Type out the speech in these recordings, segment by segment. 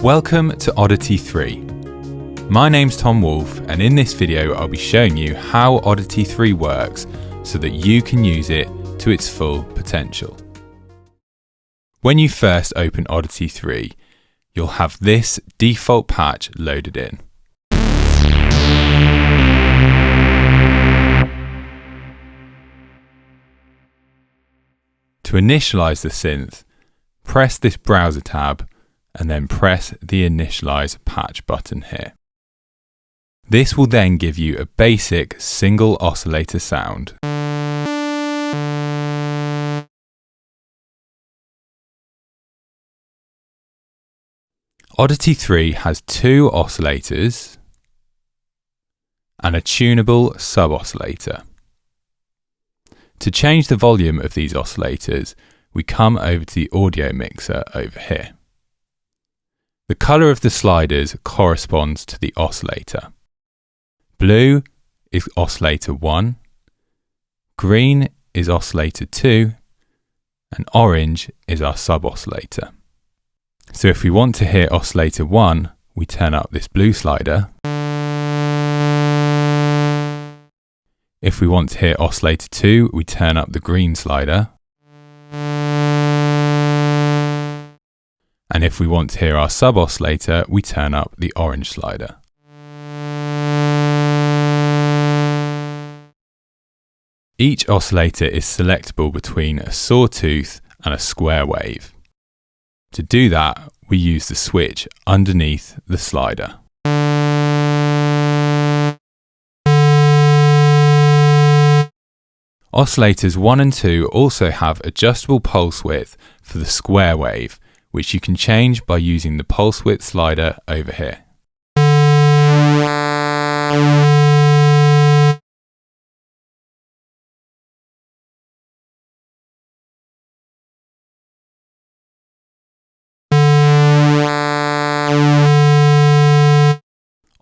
Welcome to Oddity3. My name's Tom Wolfe, and in this video I'll be showing you how Oddity3 works so that you can use it to its full potential. When you first open Oddity3, you'll have this default patch loaded in. To initialize the synth, press this browser tab and then press the Initialize Patch button here. This will then give you a basic single oscillator sound. Oddity3 has two oscillators and a tunable sub-oscillator. To change the volume of these oscillators, we come over to the audio mixer over here. The colour of the sliders corresponds to the oscillator. Blue is oscillator 1, green is oscillator 2, and orange is our sub-oscillator. So if we want to hear oscillator 1, we turn up this blue slider. If we want to hear oscillator 2, we turn up the green slider. And if we want to hear our sub-oscillator, we turn up the orange slider. Each oscillator is selectable between a sawtooth and a square wave. To do that, we use the switch underneath the slider. Oscillators 1 and 2 also have adjustable pulse width for the square wave, which you can change by using the pulse width slider over here.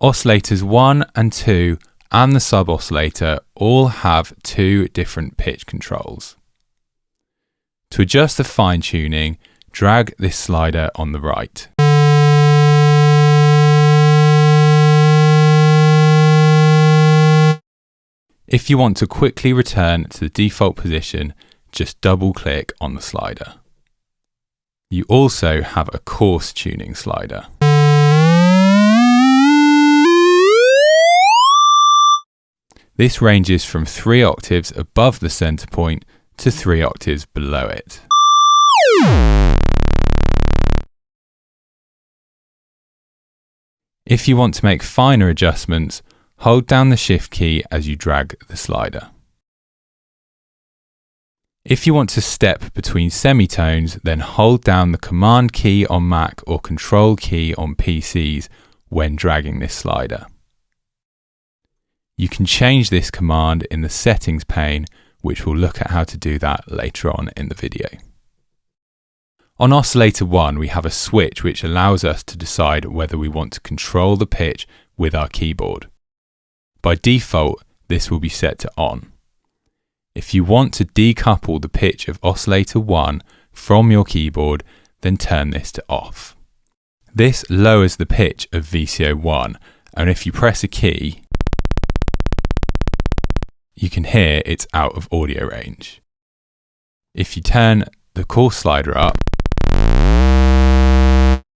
Oscillators 1 and 2 and the sub-oscillator all have two different pitch controls. To adjust the fine-tuning, drag this slider on the right. If you want to quickly return to the default position, just double-click on the slider. You also have a coarse tuning slider. This ranges from 3 octaves above the center point to 3 octaves below it. If you want to make finer adjustments, hold down the Shift key as you drag the slider. If you want to step between semitones, then hold down the Command key on Mac or Control key on PCs when dragging this slider. You can change this command in the Settings pane, which we'll look at how to do that later on in the video. On oscillator 1, we have a switch which allows us to decide whether we want to control the pitch with our keyboard. By default, this will be set to on. If you want to decouple the pitch of oscillator 1 from your keyboard, then turn this to off. This lowers the pitch of VCO1, and if you press a key, you can hear it's out of audio range. If you turn the coarse slider up,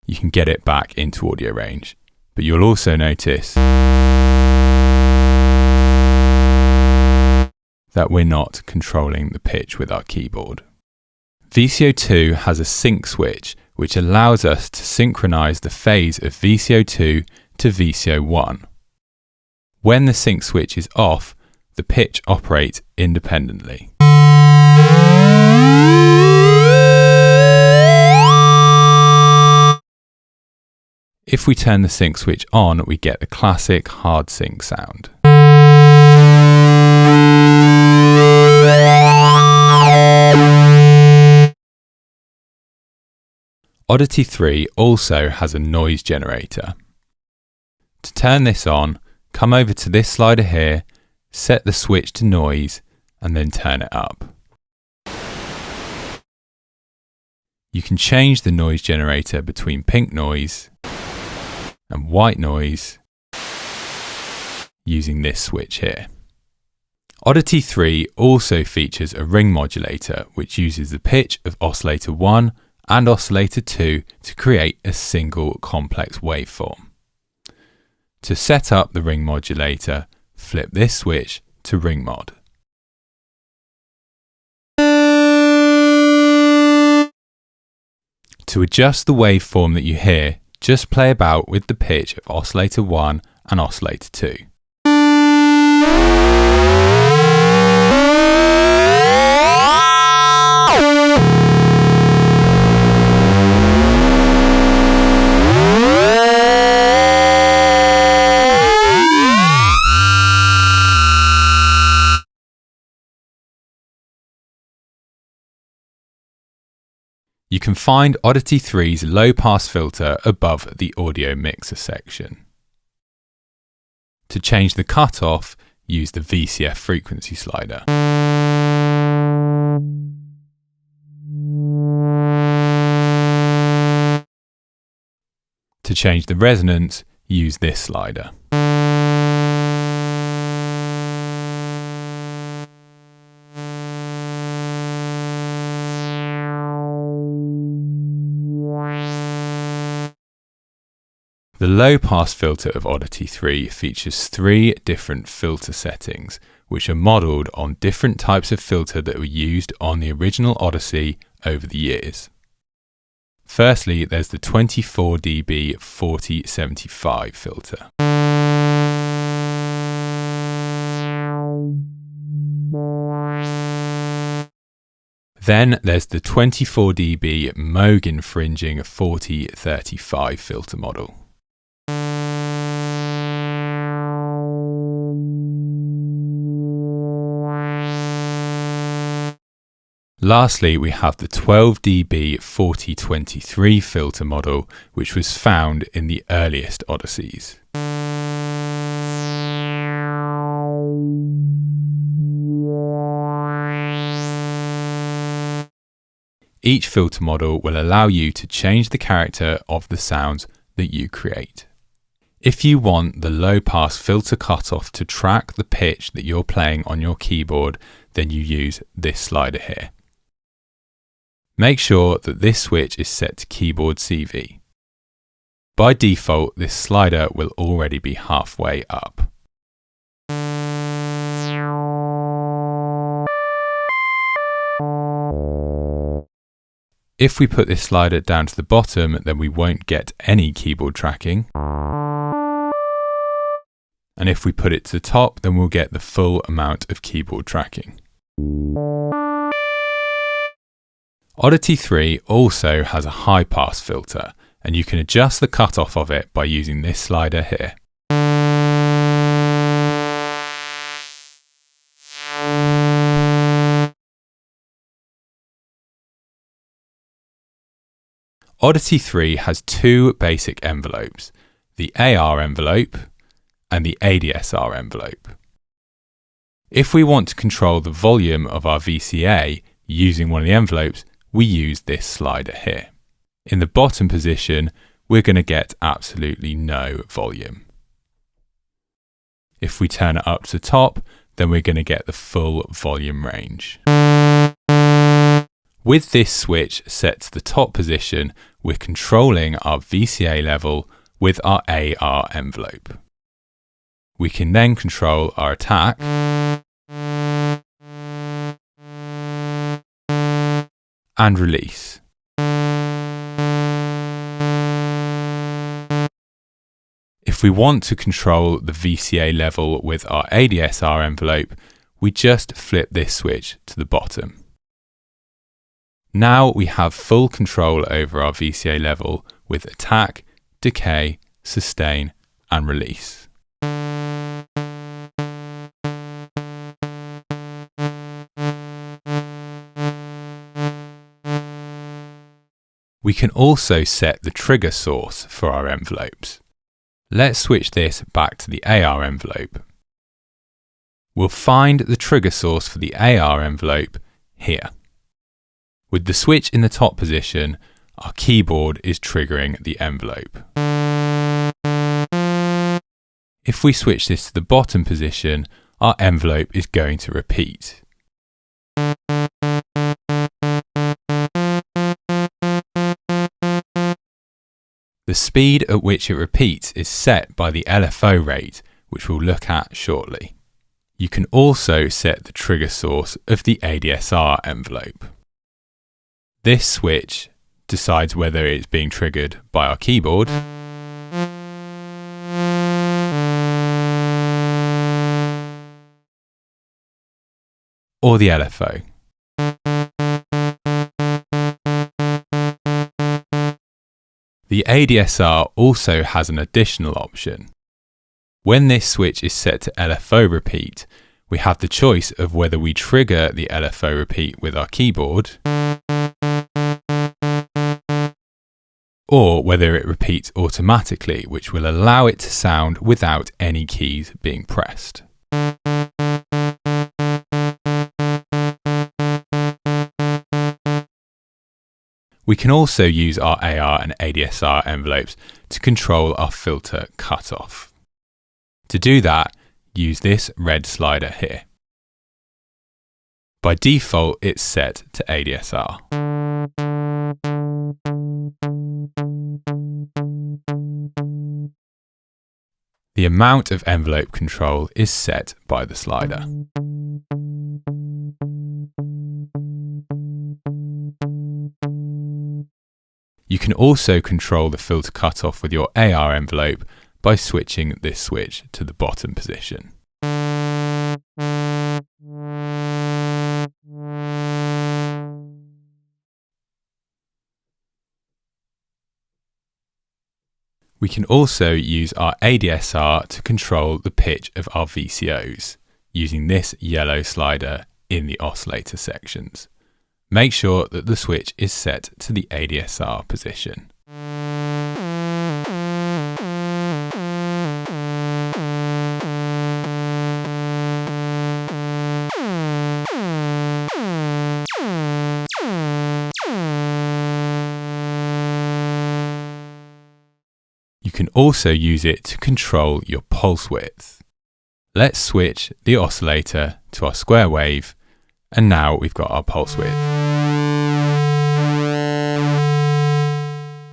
you can get it back into audio range, but you'll also notice that we're not controlling the pitch with our keyboard. VCO2 has a sync switch which allows us to synchronize the phase of VCO2 to VCO1. When the sync switch is off, the pitch operates independently. If we turn the sync switch on, we get the classic hard sync sound. Oddity3 also has a noise generator. To turn this on, come over to this slider here, set the switch to noise, and then turn it up. You can change the noise generator between pink noise and white noise using this switch here. Oddity3 also features a ring modulator which uses the pitch of oscillator 1 and oscillator 2 to create a single complex waveform. To set up the ring modulator, flip this switch to ring mod. To adjust the waveform that you hear, just play about with the pitch of oscillator 1 and oscillator 2. You can find Oddity3's low-pass filter above the audio mixer section. To change the cutoff, use the VCF frequency slider. To change the resonance, use this slider. The low-pass filter of Oddity3 features 3 different filter settings, which are modelled on different types of filter that were used on the original Odyssey over the years. Firstly, there's the 24 dB 4075 filter. Then there's the 24 dB Moog infringing 4035 filter model. Lastly, we have the 12 dB 4023 filter model, which was found in the earliest Odysseys. Each filter model will allow you to change the character of the sounds that you create. If you want the low-pass filter cutoff to track the pitch that you're playing on your keyboard, then you use this slider here. Make sure that this switch is set to keyboard CV. By default, this slider will already be halfway up. If we put this slider down to the bottom, then we won't get any keyboard tracking. And if we put it to the top, then we'll get the full amount of keyboard tracking. Oddity3 also has a high-pass filter, and you can adjust the cutoff of it by using this slider here. Oddity3 has 2 basic envelopes, the AR envelope and the ADSR envelope. If we want to control the volume of our VCA using one of the envelopes, we use this slider here. In the bottom position, we're going to get absolutely no volume. If we turn it up to the top, then we're going to get the full volume range. With this switch set to the top position, we're controlling our VCA level with our AR envelope. We can then control our attack and release. If we want to control the VCA level with our ADSR envelope, we just flip this switch to the bottom. Now we have full control over our VCA level with attack, decay, sustain, and release. We can also set the trigger source for our envelopes. Let's switch this back to the AR envelope. We'll find the trigger source for the AR envelope here. With the switch in the top position, our keyboard is triggering the envelope. If we switch this to the bottom position, our envelope is going to repeat. The speed at which it repeats is set by the LFO rate, which we'll look at shortly. You can also set the trigger source of the ADSR envelope. This switch decides whether it's being triggered by our keyboard or the LFO. The ADSR also has an additional option. When this switch is set to LFO repeat, we have the choice of whether we trigger the LFO repeat with our keyboard or whether it repeats automatically, which will allow it to sound without any keys being pressed. We can also use our AR and ADSR envelopes to control our filter cutoff. To do that, use this red slider here. By default, it's set to ADSR. The amount of envelope control is set by the slider. You can also control the filter cutoff with your AR envelope by switching this switch to the bottom position. We can also use our ADSR to control the pitch of our VCOs using this yellow slider in the oscillator sections. Make sure that the switch is set to the ADSR position. You can also use it to control your pulse width. Let's switch the oscillator to our square wave, and now we've got our pulse width.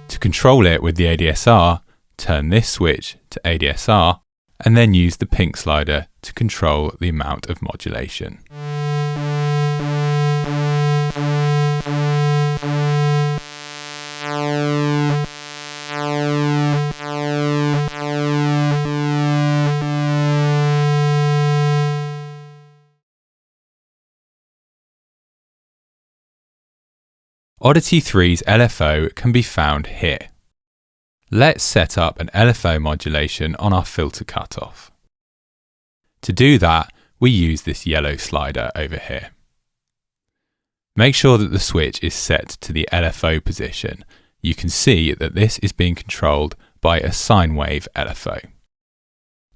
To control it with the ADSR, turn this switch to ADSR and then use the pink slider to control the amount of modulation. Oddity3's LFO can be found here. Let's set up an LFO modulation on our filter cutoff. To do that, we use this yellow slider over here. Make sure that the switch is set to the LFO position. You can see that this is being controlled by a sine wave LFO.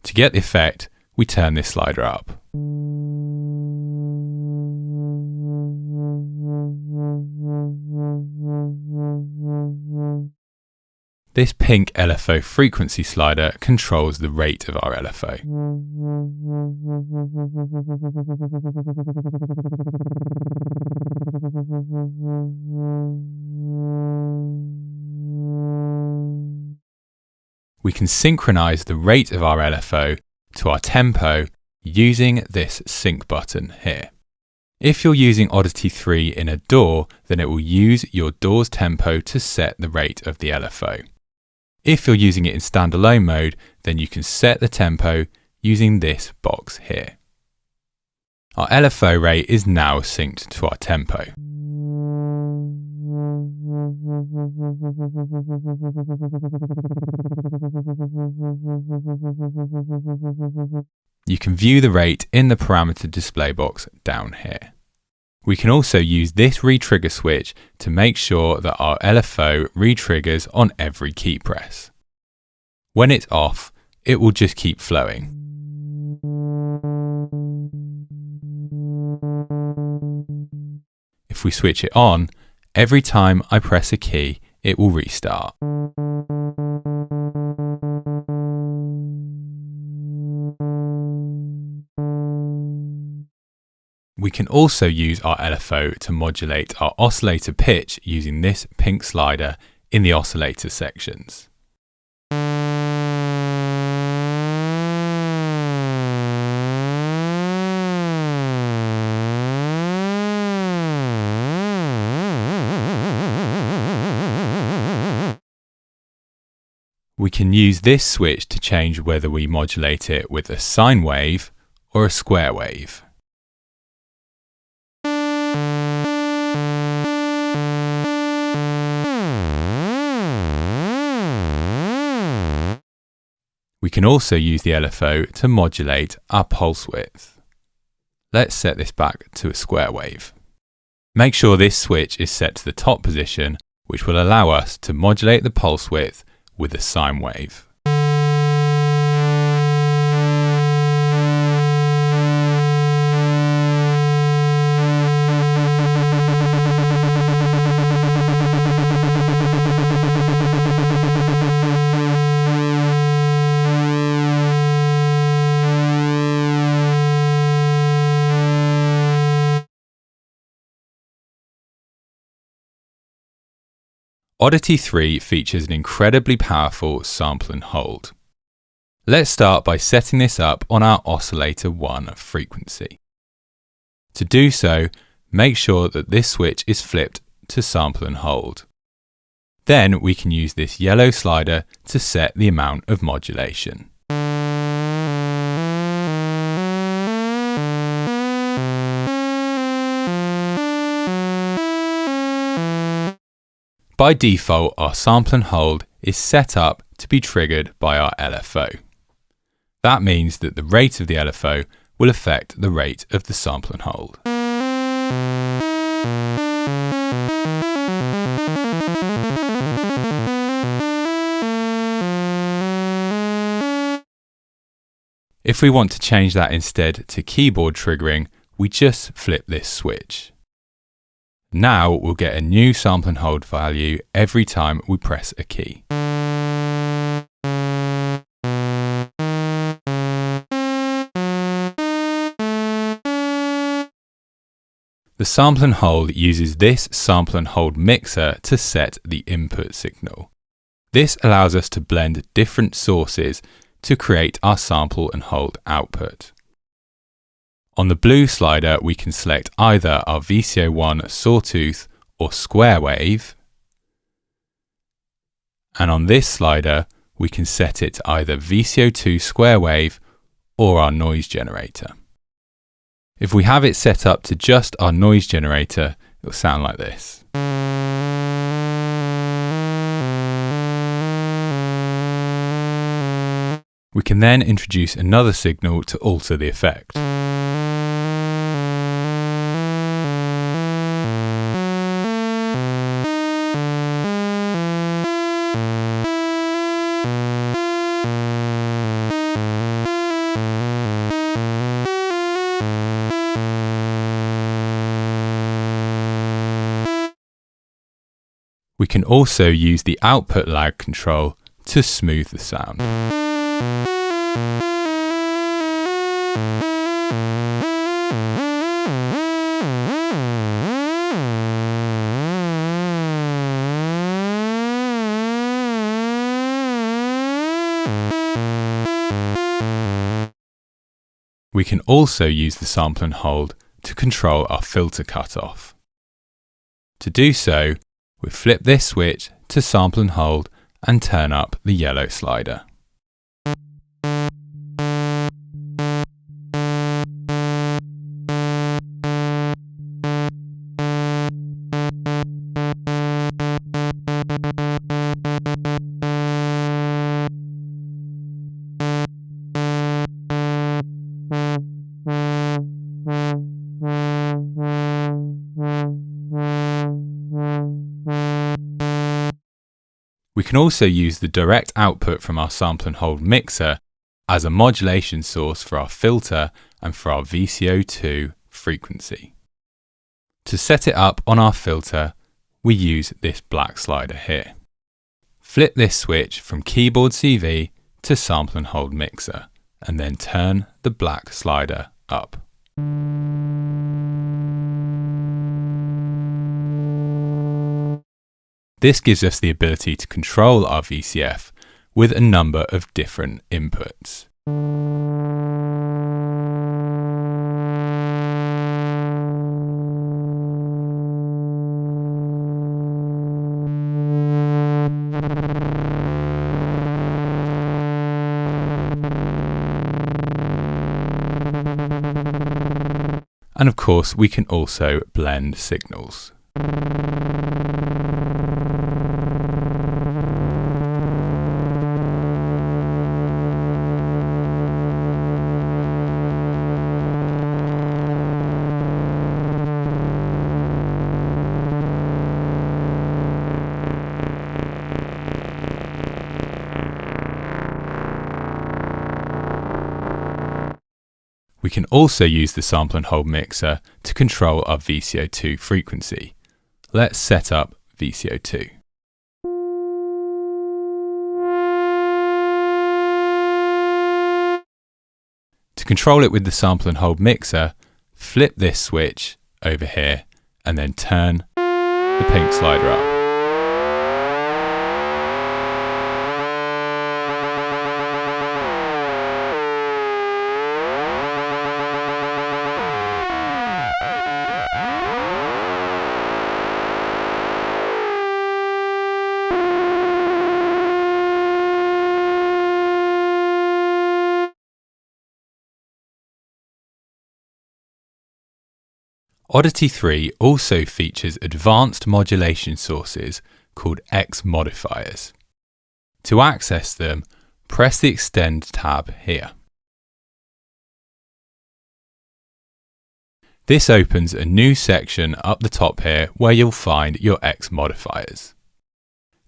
To get the effect, we turn this slider up. This pink LFO frequency slider controls the rate of our LFO. We can synchronize the rate of our LFO to our tempo using this sync button here. If you're using Oddity3 in a DAW, then it will use your DAW's tempo to set the rate of the LFO. If you're using it in standalone mode, then you can set the tempo using this box here. Our LFO rate is now synced to our tempo. You can view the rate in the parameter display box down here. We can also use this re-trigger switch to make sure that our LFO re-triggers on every key press. When it's off, it will just keep flowing. If we switch it on, every time I press a key, it will restart. We can also use our LFO to modulate our oscillator pitch using this pink slider in the oscillator sections. We can use this switch to change whether we modulate it with a sine wave or a square wave. We can also use the LFO to modulate our pulse width. Let's set this back to a square wave. Make sure this switch is set to the top position, which will allow us to modulate the pulse width with a sine wave. Oddity3 features an incredibly powerful sample and hold. Let's start by setting this up on our oscillator 1 frequency. To do so, make sure that this switch is flipped to sample and hold. Then we can use this yellow slider to set the amount of modulation. By default, our sample and hold is set up to be triggered by our LFO. That means that the rate of the LFO will affect the rate of the sample and hold. If we want to change that instead to keyboard triggering, we just flip this switch. Now we'll get a new sample and hold value every time we press a key. The sample and hold uses this sample and hold mixer to set the input signal. This allows us to blend different sources to create our sample and hold output. On the blue slider, we can select either our VCO1 sawtooth or square wave. And on this slider, we can set it to either VCO2 square wave or our noise generator. If we have it set up to just our noise generator, it will sound like this. We can then introduce another signal to alter the effect. We can also use the output lag control to smooth the sound. We can also use the sample and hold to control our filter cutoff. To do so, we flip this switch to sample and hold and turn up the yellow slider. We can also use the direct output from our sample and hold mixer as a modulation source for our filter and for our VCO2 frequency. To set it up on our filter, we use this black slider here. Flip this switch from keyboard CV to sample and hold mixer, and then turn the black slider up. This gives us the ability to control our VCF with a number of different inputs. And of course, we can also blend signals. We can also use the sample and hold mixer to control our VCO2 frequency. Let's set up VCO2. To control it with the sample and hold mixer, flip this switch over here and then turn the pink slider up. Oddity3 also features advanced modulation sources called X-Modifiers. To access them, press the Extend tab here. This opens a new section up the top here where you'll find your X-Modifiers.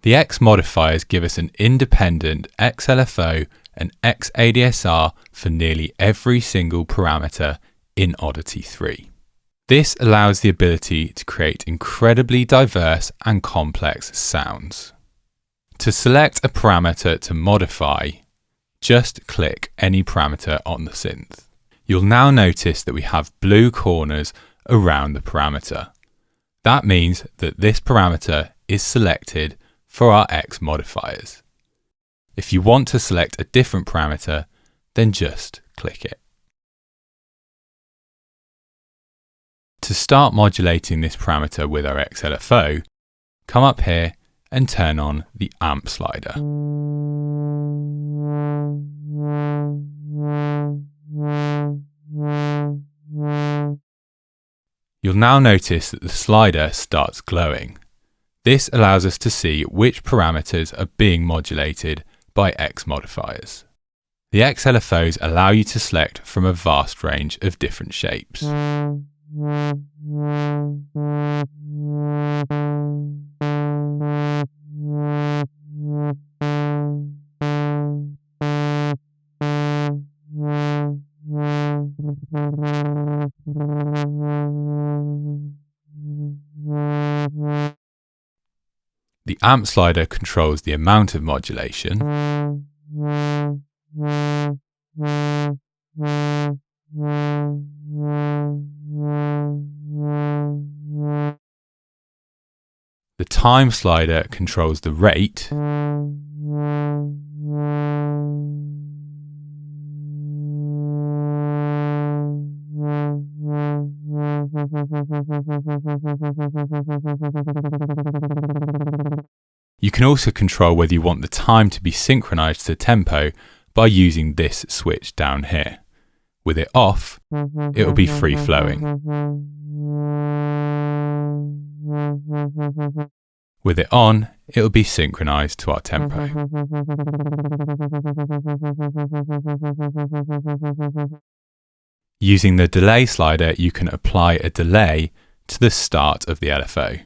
The X-Modifiers give us an independent XLFO and XADSR for nearly every single parameter in Oddity3. This allows the ability to create incredibly diverse and complex sounds. To select a parameter to modify, just click any parameter on the synth. You'll now notice that we have blue corners around the parameter. That means that this parameter is selected for our X modifiers. If you want to select a different parameter, then just click it. To start modulating this parameter with our XLFO, come up here and turn on the amp slider. You'll now notice that the slider starts glowing. This allows us to see which parameters are being modulated by X modifiers. The XLFOs allow you to select from a vast range of different shapes. The amp slider controls the amount of modulation. The time slider controls the rate. You can also control whether you want the time to be synchronized to tempo by using this switch down here. With it off, it will be free flowing. With it on, it will be synchronized to our tempo. Using the delay slider, you can apply a delay to the start of the LFO.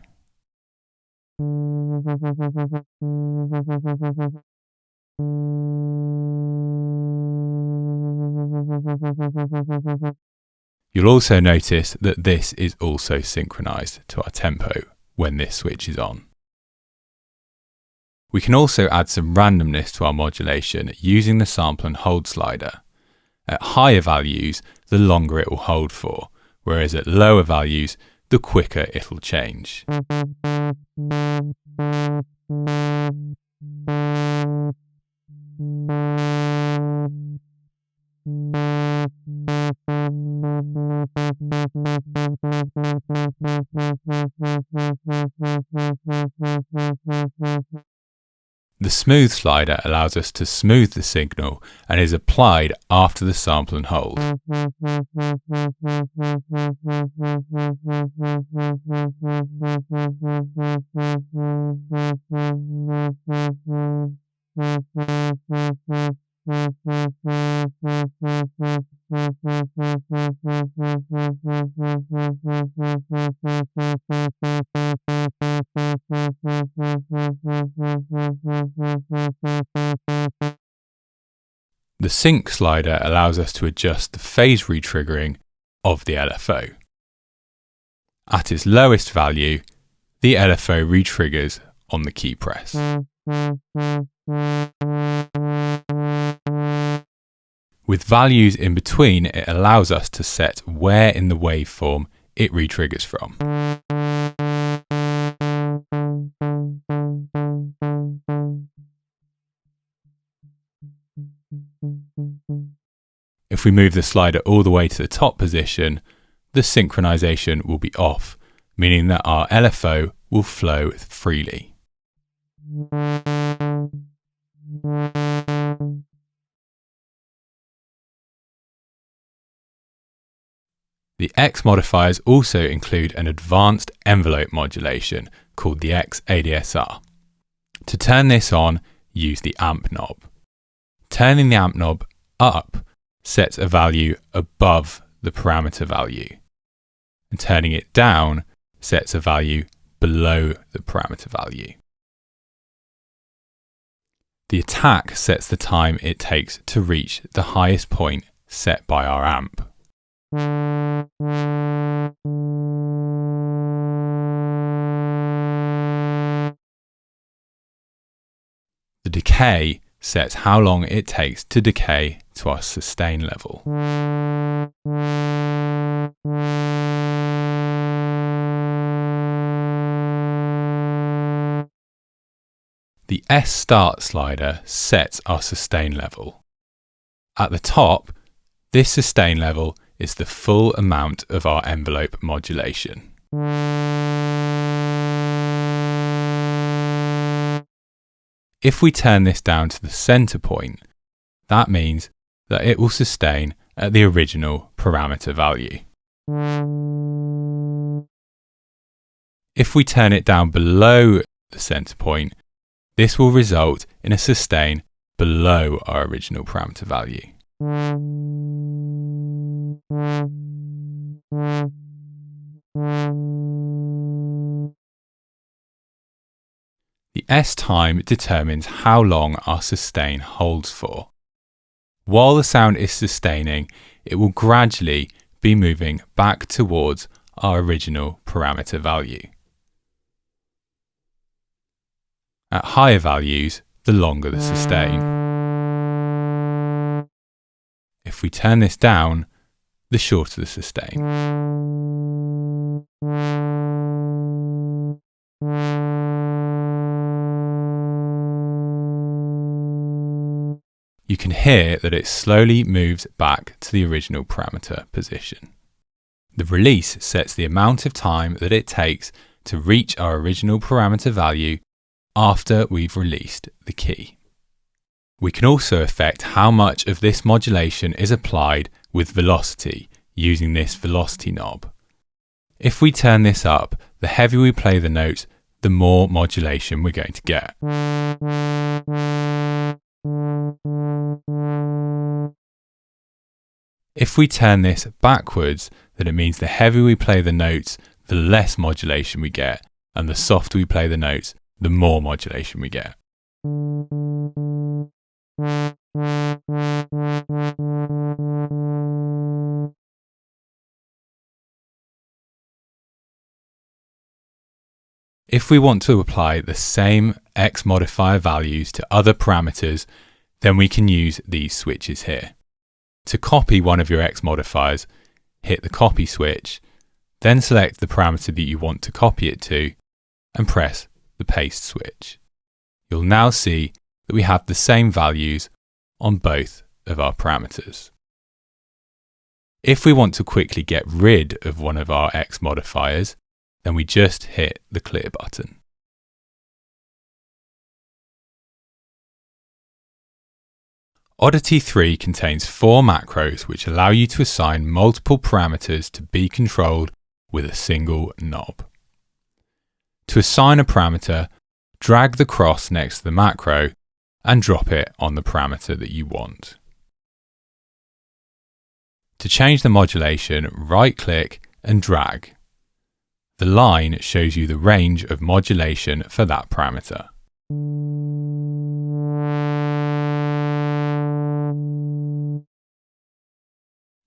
You'll also notice that this is also synchronized to our tempo when this switch is on. We can also add some randomness to our modulation using the sample and hold slider. At higher values, the longer it will hold for, whereas at lower values, the quicker it'll change. The smooth slider allows us to smooth the signal and is applied after the sample and hold. The sync slider allows us to adjust the phase retriggering of the LFO. At its lowest value, the LFO retriggers on the key press. With values in between, it allows us to set where in the waveform it retriggers from. If we move the slider all the way to the top position, the synchronization will be off, meaning that our LFO will flow freely. The X-Modifiers also include an advanced envelope modulation called the XADSR. To turn this on, use the amp knob. Turning the amp knob up sets a value above the parameter value, and turning it down sets a value below the parameter value. The attack sets the time it takes to reach the highest point set by our amp. The decay sets how long it takes to decay to our sustain level. The S start slider sets our sustain level. At the top, this sustain level is the full amount of our envelope modulation. If we turn this down to the center point, that means that it will sustain at the original parameter value. If we turn it down below the center point, this will result in a sustain below our original parameter value. The S time determines how long our sustain holds for. While the sound is sustaining, it will gradually be moving back towards our original parameter value. At higher values, the longer the sustain. If we turn this down, the shorter the sustain. You can hear that it slowly moves back to the original parameter position. The release sets the amount of time that it takes to reach our original parameter value after we've released the key. We can also affect how much of this modulation is applied with velocity using this velocity knob. If we turn this up, the heavier we play the notes, the more modulation we're going to get. If we turn this backwards, then it means the heavier we play the notes, the less modulation we get, and the softer we play the notes, the more modulation we get. If we want to apply the same X modifier values to other parameters, then we can use these switches here. To copy one of your X modifiers, hit the copy switch, then select the parameter that you want to copy it to, and press the paste switch. You'll now see that we have the same values on both of our parameters. If we want to quickly get rid of one of our X modifiers, then we just hit the clear button. Oddity3 contains 4 macros which allow you to assign multiple parameters to be controlled with a single knob. To assign a parameter, drag the cross next to the macro and drop it on the parameter that you want. To change the modulation, right-click and drag. The line shows you the range of modulation for that parameter.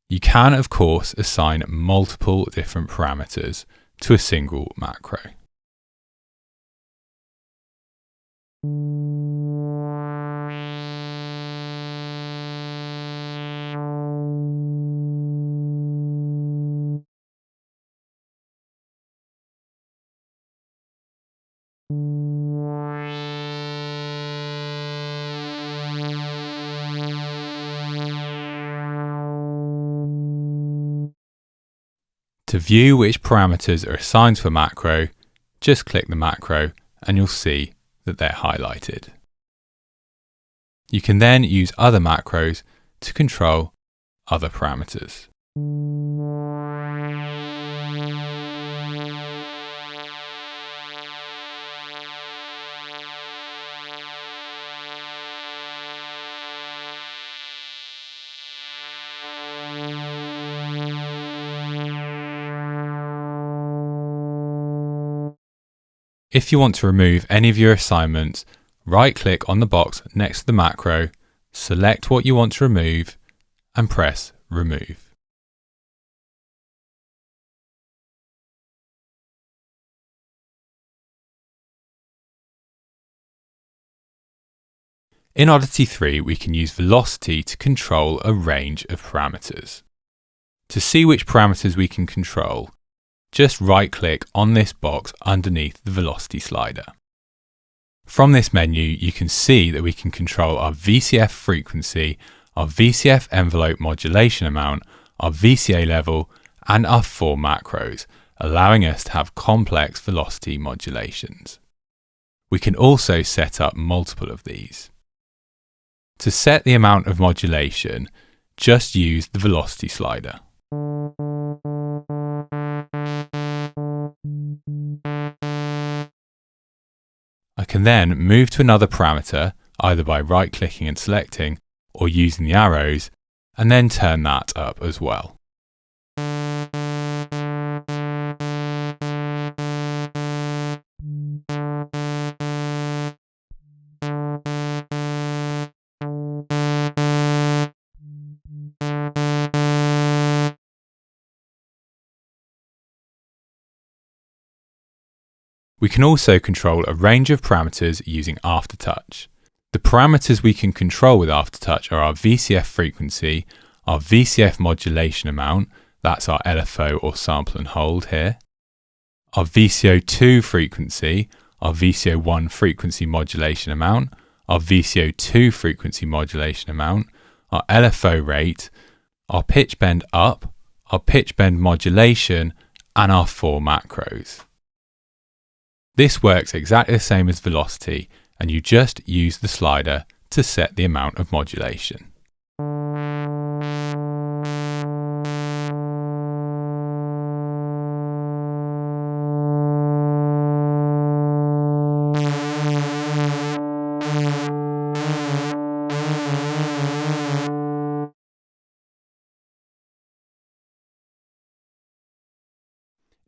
You can, of course, assign multiple different parameters to a single macro. To view which parameters are assigned to a macro, just click the macro and you'll see that they're highlighted. You can then use other macros to control other parameters. If you want to remove any of your assignments, right-click on the box next to the macro, select what you want to remove, and press Remove. In Oddity3, we can use velocity to control a range of parameters. To see which parameters we can control, just right-click on this box underneath the velocity slider. From this menu, you can see that we can control our VCF frequency, our VCF envelope modulation amount, our VCA level, and our 4 macros, allowing us to have complex velocity modulations. We can also set up multiple of these. To set the amount of modulation, just use the velocity slider. I can then move to another parameter, either by right-clicking and selecting, or using the arrows, and then turn that up as well. We can also control a range of parameters using Aftertouch. The parameters we can control with Aftertouch are our VCF frequency, our VCF modulation amount, that's our LFO or sample and hold here, our VCO2 frequency, our VCO1 frequency modulation amount, our VCO2 frequency modulation amount, our LFO rate, our pitch bend up, our pitch bend modulation, and our 4 macros. This works exactly the same as velocity, and you just use the slider to set the amount of modulation.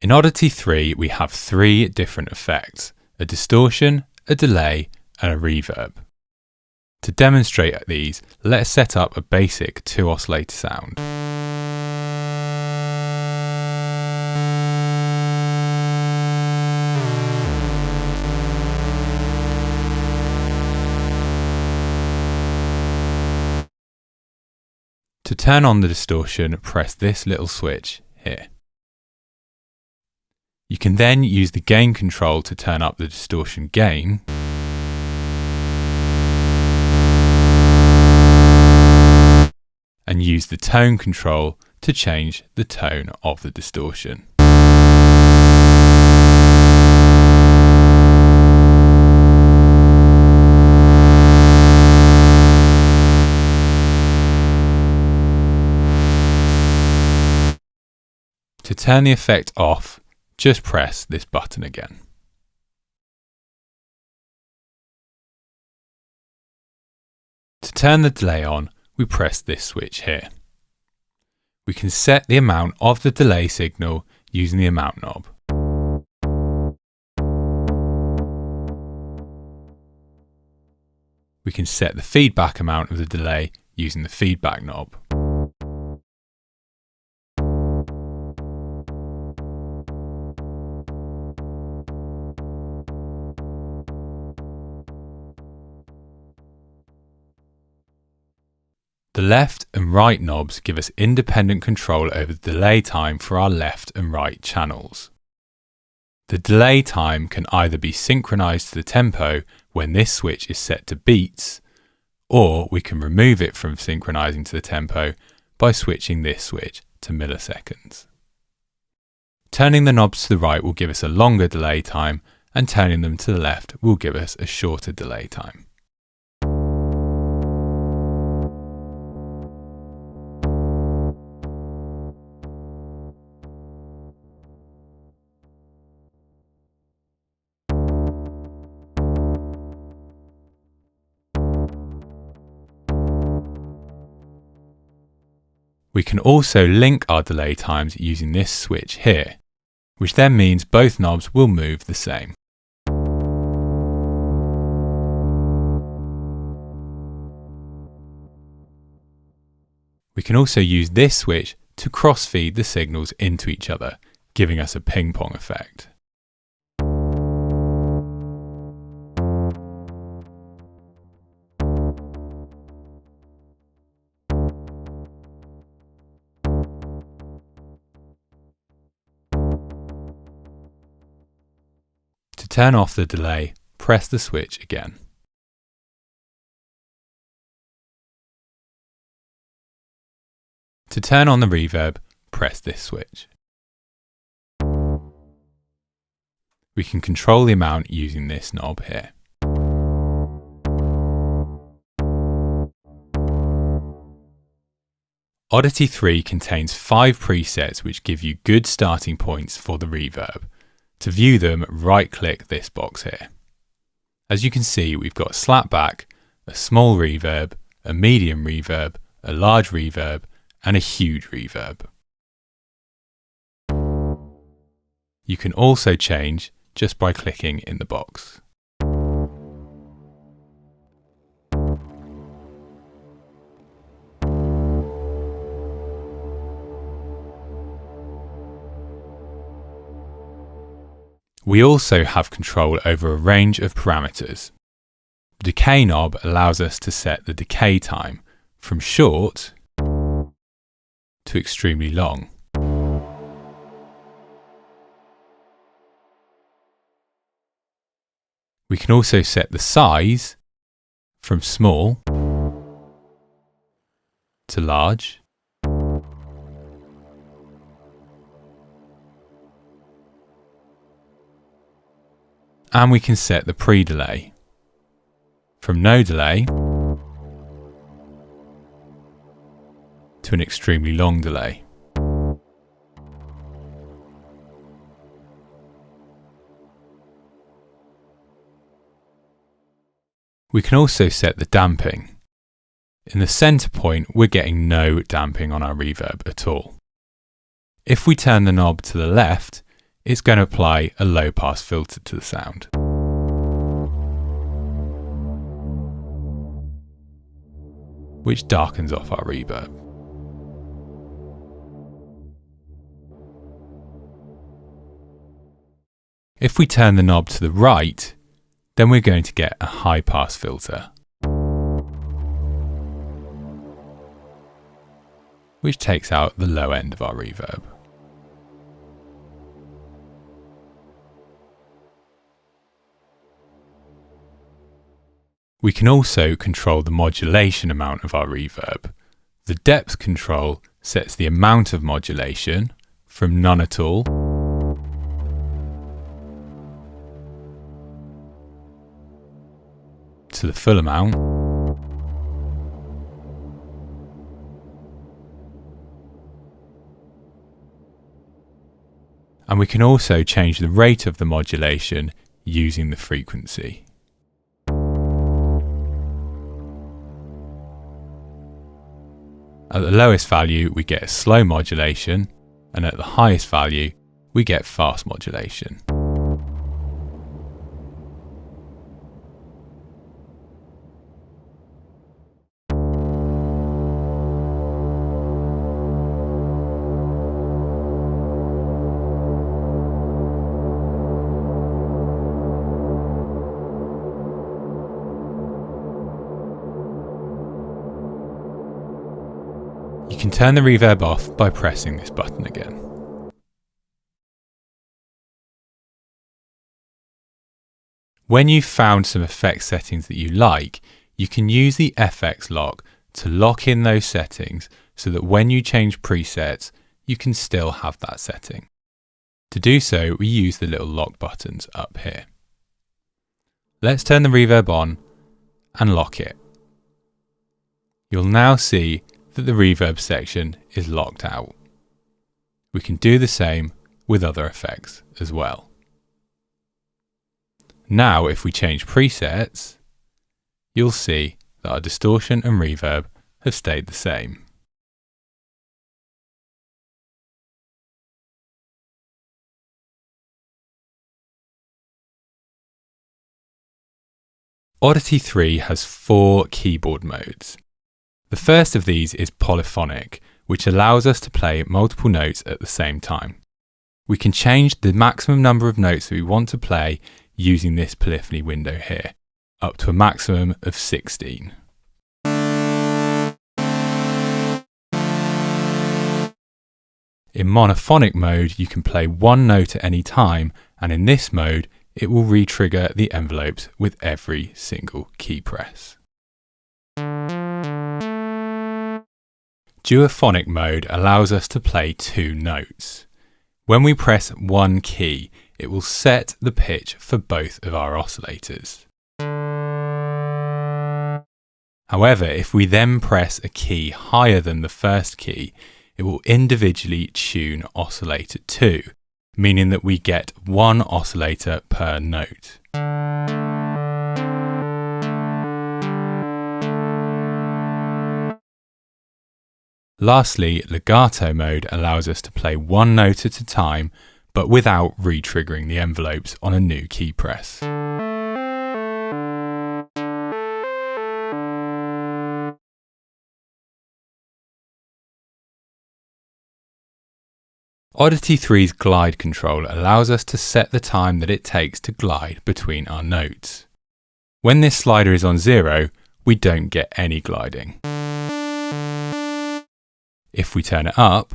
In Oddity3, we have 3 different effects: a distortion, a delay, and a reverb. To demonstrate these, let's set up a basic 2 oscillator sound. To turn on the distortion, press this little switch here. You can then use the gain control to turn up the distortion gain, and use the tone control to change the tone of the distortion. To turn the effect off, just press this button again. To turn the delay on, we press this switch here. We can set the amount of the delay signal using the amount knob. We can set the feedback amount of the delay using the feedback knob. The left and right knobs give us independent control over the delay time for our left and right channels. The delay time can either be synchronized to the tempo when this switch is set to beats, or we can remove it from synchronizing to the tempo by switching this switch to milliseconds. Turning the knobs to the right will give us a longer delay time, and turning them to the left will give us a shorter delay time. We can also link our delay times using this switch here, which then means both knobs will move the same. We can also use this switch to cross-feed the signals into each other, giving us a ping-pong effect. To turn off the delay, press the switch again. To turn on the reverb, press this switch. We can control the amount using this knob here. Oddity3 contains 5 presets which give you good starting points for the reverb. To view them, right-click this box here. As you can see, we've got a slapback, a small reverb, a medium reverb, a large reverb, and a huge reverb. You can also change just by clicking in the box. We also have control over a range of parameters. The decay knob allows us to set the decay time from short to extremely long. We can also set the size from small to large. And we can set the pre-delay from no delay to an extremely long delay. We can also set the damping. In the center point, we're getting no damping on our reverb at all. If we turn the knob to the left, it's going to apply a low pass filter to the sound. Which darkens off our reverb. If we turn the knob to the right, then we're going to get a high pass filter, which takes out the low end of our reverb. We can also control the modulation amount of our reverb. The depth control sets the amount of modulation from none at all to the full amount, and we can also change the rate of the modulation using the frequency. At the lowest value we get slow modulation, and at the highest value we get fast modulation. You can turn the reverb off by pressing this button again. When you've found some effect settings that you like, you can use the FX lock to lock in those settings so that when you change presets, you can still have that setting. To do so, we use the little lock buttons up here. Let's turn the reverb on and lock it. You'll now see that the reverb section is locked out. We can do the same with other effects as well. Now if we change presets, you'll see that our distortion and reverb have stayed the same. Oddity3 has 4 keyboard modes. The first of these is polyphonic, which allows us to play multiple notes at the same time. We can change the maximum number of notes that we want to play using this polyphony window here, up to a maximum of 16. In monophonic mode, you can play one note at any time, and in this mode, it will re-trigger the envelopes with every single key press. Duophonic mode allows us to play 2 notes. When we press one key, it will set the pitch for both of our oscillators. However, if we then press a key higher than the first key, it will individually tune oscillator 2, meaning that we get one oscillator per note. Lastly, legato mode allows us to play one note at a time, but without re-triggering the envelopes on a new key press. Oddity3's glide control allows us to set the time that it takes to glide between our notes. When this slider is on 0, we don't get any gliding. If we turn it up,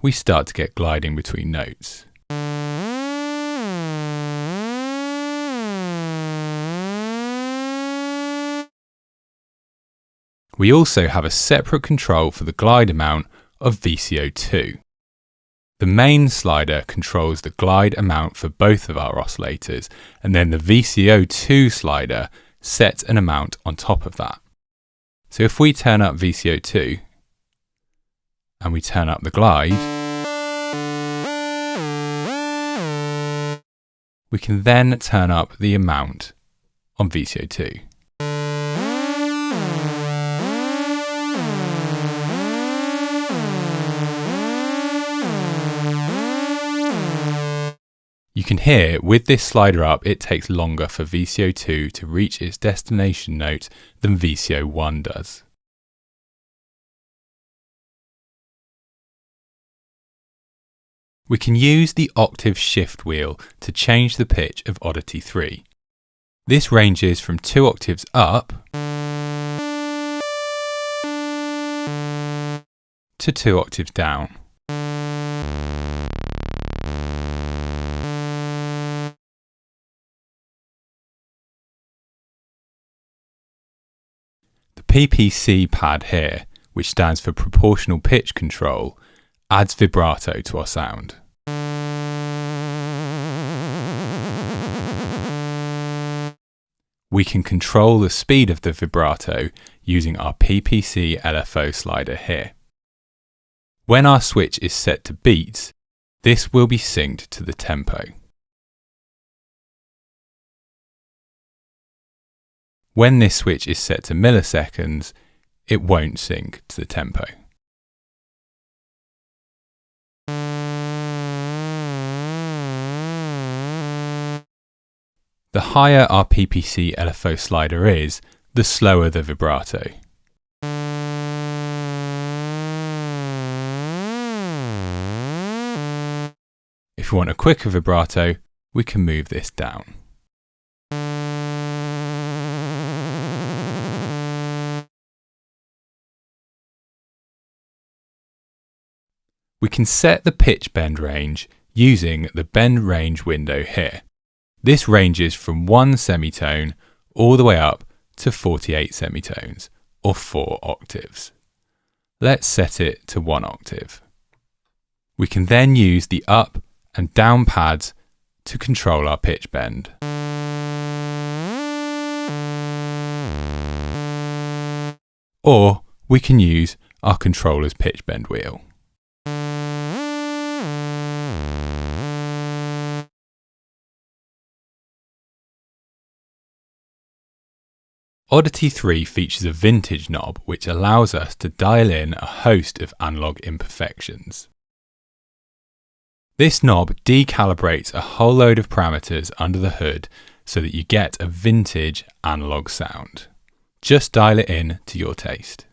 we start to get gliding between notes. We also have a separate control for the glide amount of VCO2. The main slider controls the glide amount for both of our oscillators, and then the VCO2 slider sets an amount on top of that. So if we turn up VCO2 and we turn up the glide, we can then turn up the amount on VCO2. You can hear with this slider up it takes longer for VCO2 to reach its destination note than VCO1 does. We can use the octave shift wheel to change the pitch of Oddity3. This ranges from 2 octaves up to 2 octaves down. PPC pad here, which stands for Proportional Pitch Control, adds vibrato to our sound. We can control the speed of the vibrato using our PPC LFO slider here. When our switch is set to beats, this will be synced to the tempo. When this switch is set to milliseconds, it won't sync to the tempo. The higher our PPC LFO slider is, the slower the vibrato. If we want a quicker vibrato, we can move this down. We can set the pitch bend range using the bend range window here. This ranges from 1 semitone all the way up to 48 semitones, or 4 octaves. Let's set it to 1 octave. We can then use the up and down pads to control our pitch bend. Or we can use our controller's pitch bend wheel. Oddity3 features a vintage knob which allows us to dial in a host of analog imperfections. This knob decalibrates a whole load of parameters under the hood so that you get a vintage analog sound. Just dial it in to your taste.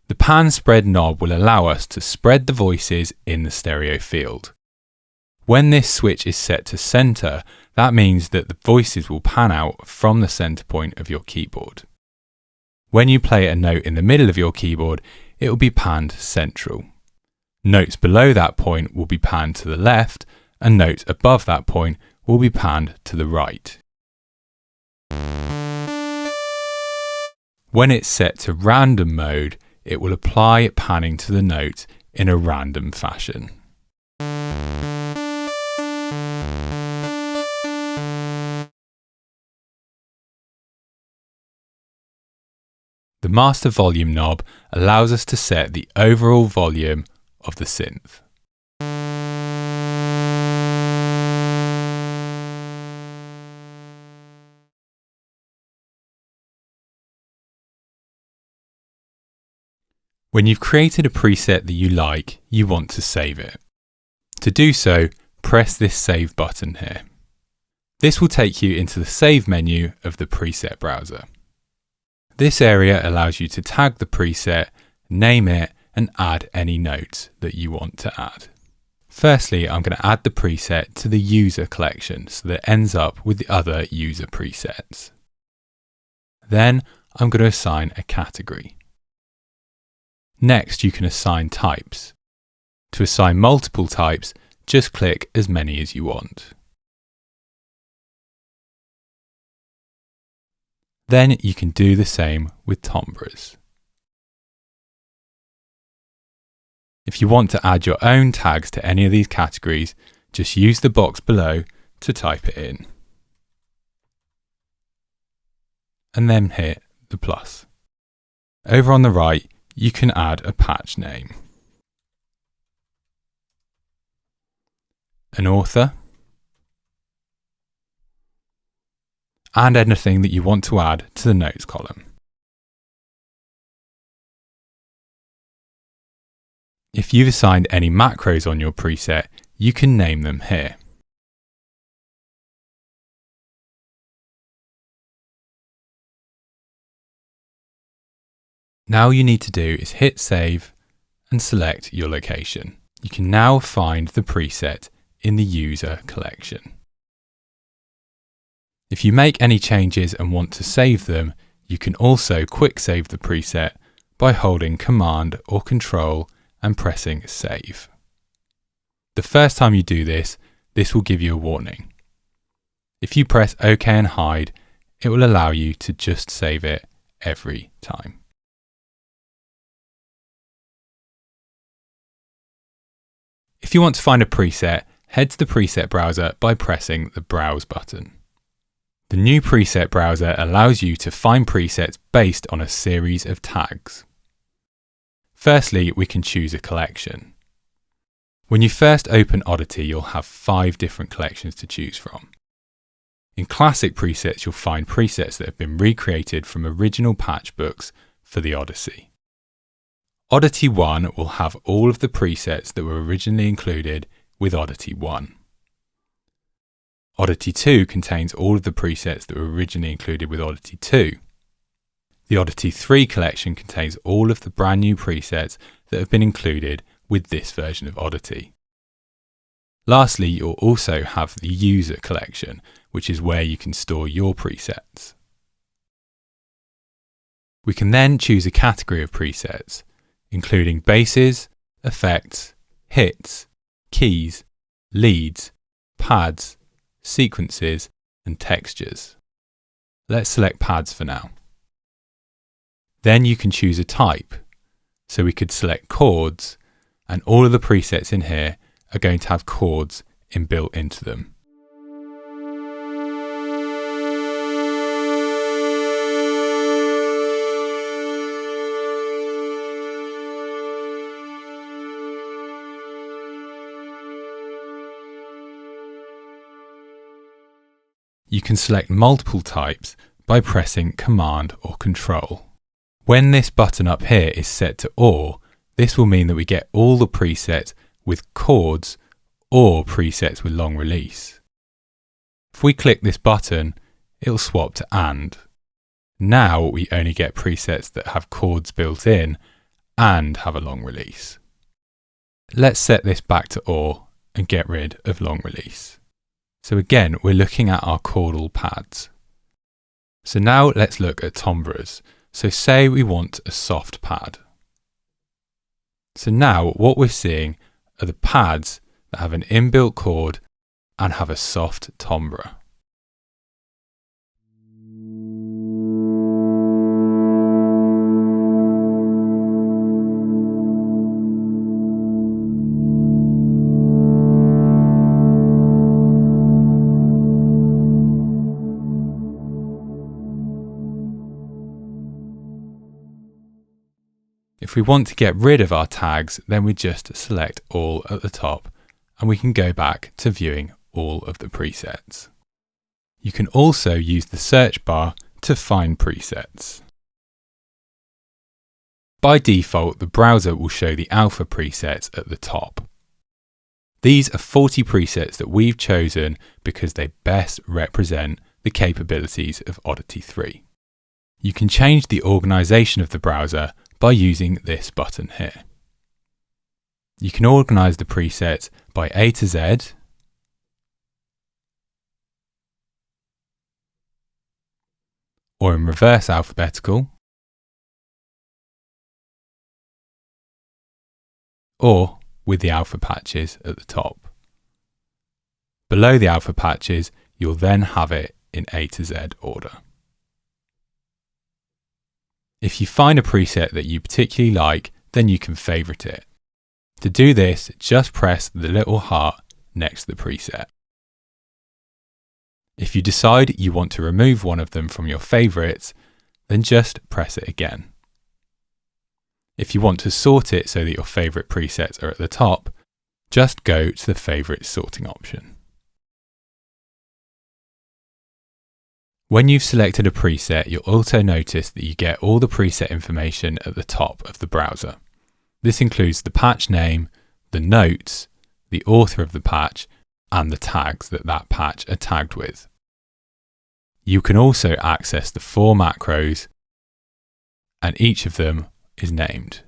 The pan spread knob will allow us to spread the voices in the stereo field. When this switch is set to center, that means that the voices will pan out from the center point of your keyboard. When you play a note in the middle of your keyboard, it will be panned central. Notes below that point will be panned to the left, and notes above that point will be panned to the right. When it's set to random mode, it will apply panning to the note in a random fashion. The master volume knob allows us to set the overall volume of the synth. When you've created a preset that you like, you want to save it. To do so, press this Save button here. This will take you into the Save menu of the preset browser. This area allows you to tag the preset, name it, and add any notes that you want to add. Firstly, I'm going to add the preset to the user collection so that it ends up with the other user presets. Then I'm going to assign a category. Next, you can assign types. To assign multiple types, just click as many as you want. Then you can do the same with timbres. If you want to add your own tags to any of these categories, just use the box below to type it in. And then hit the plus. Over on the right, you can add a patch name, an author, and anything that you want to add to the notes column. If you've assigned any macros on your preset, you can name them here. Now all you need to do is hit save and select your location. You can now find the preset in the user collection. If you make any changes and want to save them, you can also quick save the preset by holding Command or Control and pressing Save. The first time you do this, this will give you a warning. If you press OK and hide, it will allow you to just save it every time. If you want to find a preset, head to the preset browser by pressing the Browse button. The new preset browser allows you to find presets based on a series of tags. Firstly, we can choose a collection. When you first open Oddity, you'll have 5 different collections to choose from. In Classic presets, you'll find presets that have been recreated from original patch books for the Odyssey. Oddity 1 will have all of the presets that were originally included with Oddity 1. Oddity 2 contains all of the presets that were originally included with Oddity 2. The Oddity 3 collection contains all of the brand new presets that have been included with this version of Oddity. Lastly, you'll also have the User collection, which is where you can store your presets. We can then choose a category of presets, including basses, effects, hits, keys, leads, pads, sequences, and textures. Let's select pads for now. Then you can choose a type. So we could select chords, and all of the presets in here are going to have chords inbuilt into them. You can select multiple types by pressing Command or Control. When this button up here is set to All, this will mean that we get all the presets with chords or presets with long release. If we click this button, it'll swap to AND. Now we only get presets that have chords built in and have a long release. Let's set this back to All and get rid of long release. So again, we're looking at our chordal pads. So now let's look at timbres. So say we want a soft pad. So now what we're seeing are the pads that have an inbuilt chord and have a soft timbre. If we want to get rid of our tags, then we just select All at the top and we can go back to viewing all of the presets. You can also use the search bar to find presets. By default, the browser will show the alpha presets at the top. These are 40 presets that we've chosen because they best represent the capabilities of Oddity 3. You can change the organization of the browser by using this button here. You can organize the presets by A to Z, or in reverse alphabetical, or with the alpha patches at the top. Below the alpha patches, you'll then have it in A to Z order. If you find a preset that you particularly like, then you can favorite it. To do this, just press the little heart next to the preset. If you decide you want to remove one of them from your favorites, then just press it again. If you want to sort it so that your favorite presets are at the top, just go to the favorite sorting option. When you've selected a preset, you'll also notice that you get all the preset information at the top of the browser. This includes the patch name, the notes, the author of the patch, and the tags that patch are tagged with. You can also access the 4 macros, and each of them is named.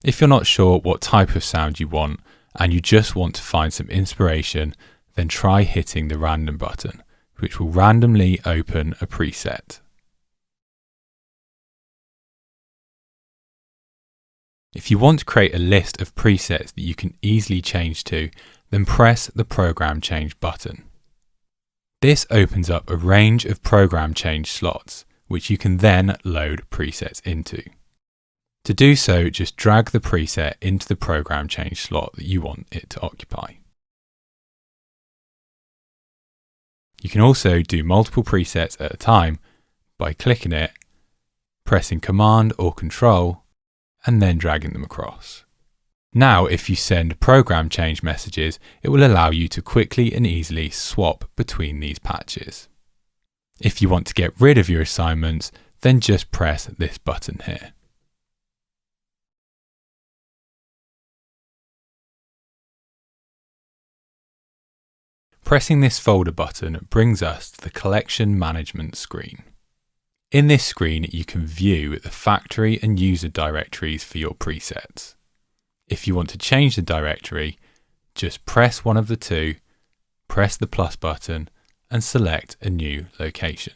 If you're not sure what type of sound you want, and you just want to find some inspiration, then try hitting the random button, which will randomly open a preset. If you want to create a list of presets that you can easily change to, then press the Program Change button. This opens up a range of program change slots, which you can then load presets into. To do so, just drag the preset into the program change slot that you want it to occupy. You can also do multiple presets at a time by clicking it, pressing Command or Control, and then dragging them across. Now, if you send program change messages, it will allow you to quickly and easily swap between these patches. If you want to get rid of your assignments, then just press this button here. Pressing this folder button brings us to the Collection Management screen. In this screen, you can view the factory and user directories for your presets. If you want to change the directory, just press one of the two, press the plus button, and select a new location.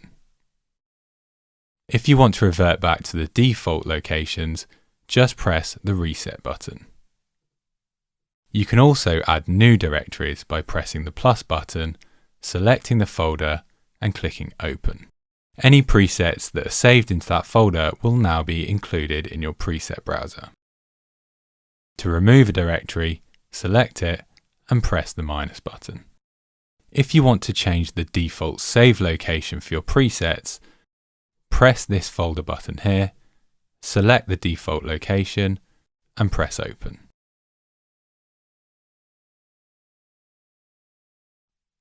If you want to revert back to the default locations, just press the reset button. You can also add new directories by pressing the plus button, selecting the folder, and clicking Open. Any presets that are saved into that folder will now be included in your preset browser. To remove a directory, select it and press the minus button. If you want to change the default save location for your presets, press this folder button here, select the default location, and press Open.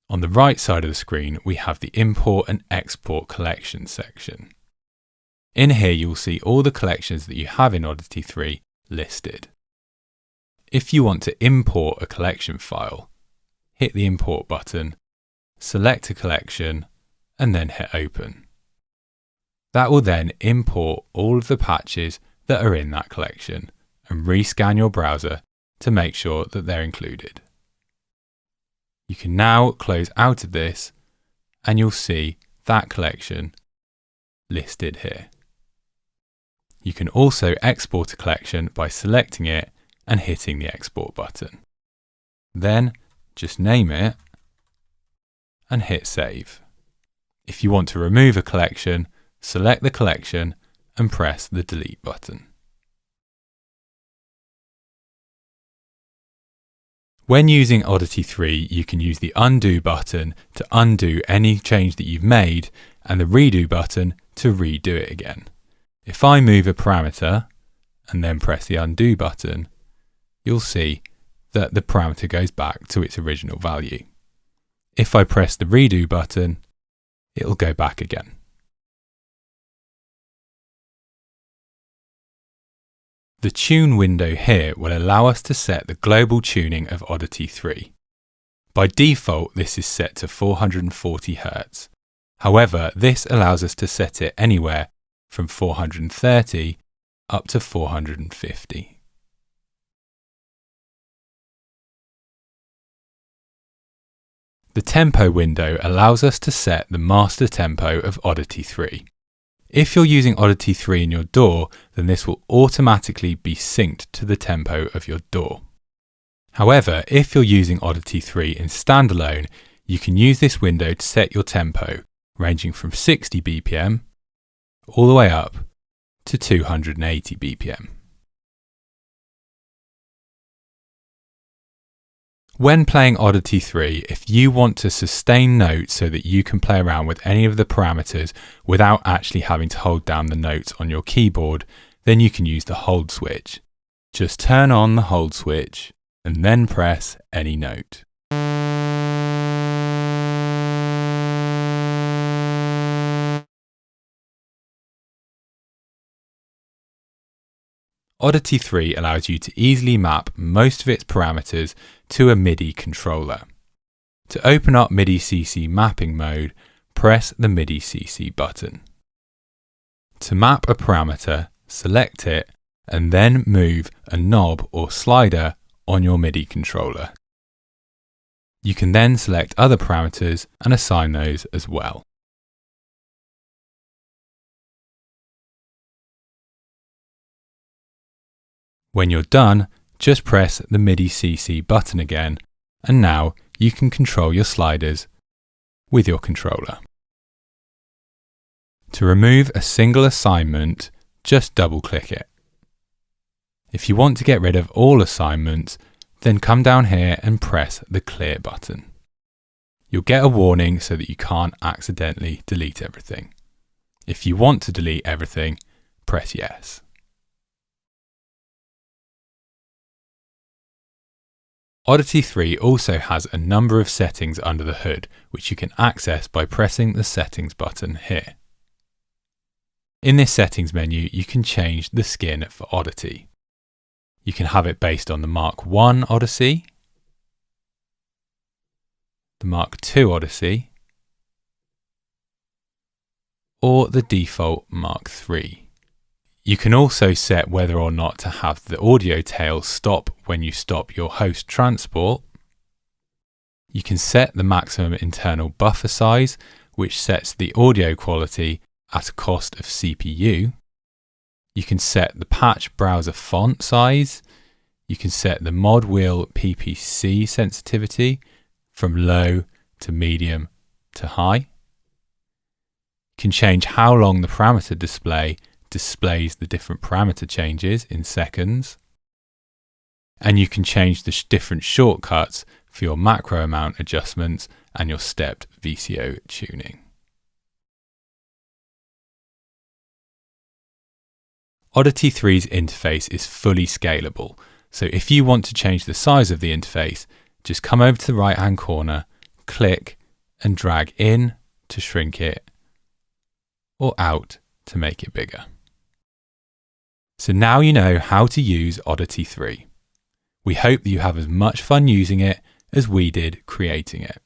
On the right side of the screen, we have the Import and Export Collections section. In here, you'll see all the collections that you have in Oddity3 listed. If you want to import a collection file, hit the Import button, select a collection, and then hit Open. That will then import all of the patches that are in that collection and rescan your browser to make sure that they're included. You can now close out of this and you'll see that collection listed here. You can also export a collection by selecting it and hitting the Export button. Then just name it and hit Save. If you want to remove a collection, select the collection and press the Delete button. When using Oddity3, you can use the Undo button to undo any change that you've made and the Redo button to redo it again. If I move a parameter and then press the Undo button, you'll see that the parameter goes back to its original value. If I press the Redo button, it'll go back again. The Tune window here will allow us to set the global tuning of Oddity3. By default, this is set to 440 Hz. However, this allows us to set it anywhere from 430 up to 450. The Tempo window allows us to set the master tempo of Oddity3. If you're using Oddity3 in your DAW, then this will automatically be synced to the tempo of your DAW. However, if you're using Oddity3 in standalone, you can use this window to set your tempo, ranging from 60 BPM all the way up to 280 BPM. When playing Oddity3, if you want to sustain notes so that you can play around with any of the parameters without actually having to hold down the notes on your keyboard, then you can use the hold switch. Just turn on the hold switch and then press any note. Oddity3 allows you to easily map most of its parameters to a MIDI controller. To open up MIDI CC mapping mode, press the MIDI CC button. To map a parameter, select it and then move a knob or slider on your MIDI controller. You can then select other parameters and assign those as well. When you're done, just press the MIDI CC button again, and now you can control your sliders with your controller. To remove a single assignment, just double-click it. If you want to get rid of all assignments, then come down here and press the Clear button. You'll get a warning so that you can't accidentally delete everything. If you want to delete everything, press Yes. Oddity3 also has a number of settings under the hood, which you can access by pressing the Settings button here. In this settings menu, you can change the skin for Oddity. You can have it based on the Mark I Odyssey, the Mark II Odyssey, or the default Mark III. You can also set whether or not to have the audio tail stop when you stop your host transport. You can set the maximum internal buffer size, which sets the audio quality at a cost of CPU. You can set the patch browser font size. You can set the mod wheel PPC sensitivity from low to medium to high. You can change how long the parameter display displays the different parameter changes in seconds. And you can change the different shortcuts for your macro amount adjustments and your stepped VCO tuning. Oddity3's interface is fully scalable, so if you want to change the size of the interface, just come over to the right-hand corner, click and drag in to shrink it, or out to make it bigger. So now you know how to use Oddity3. We hope that you have as much fun using it as we did creating it.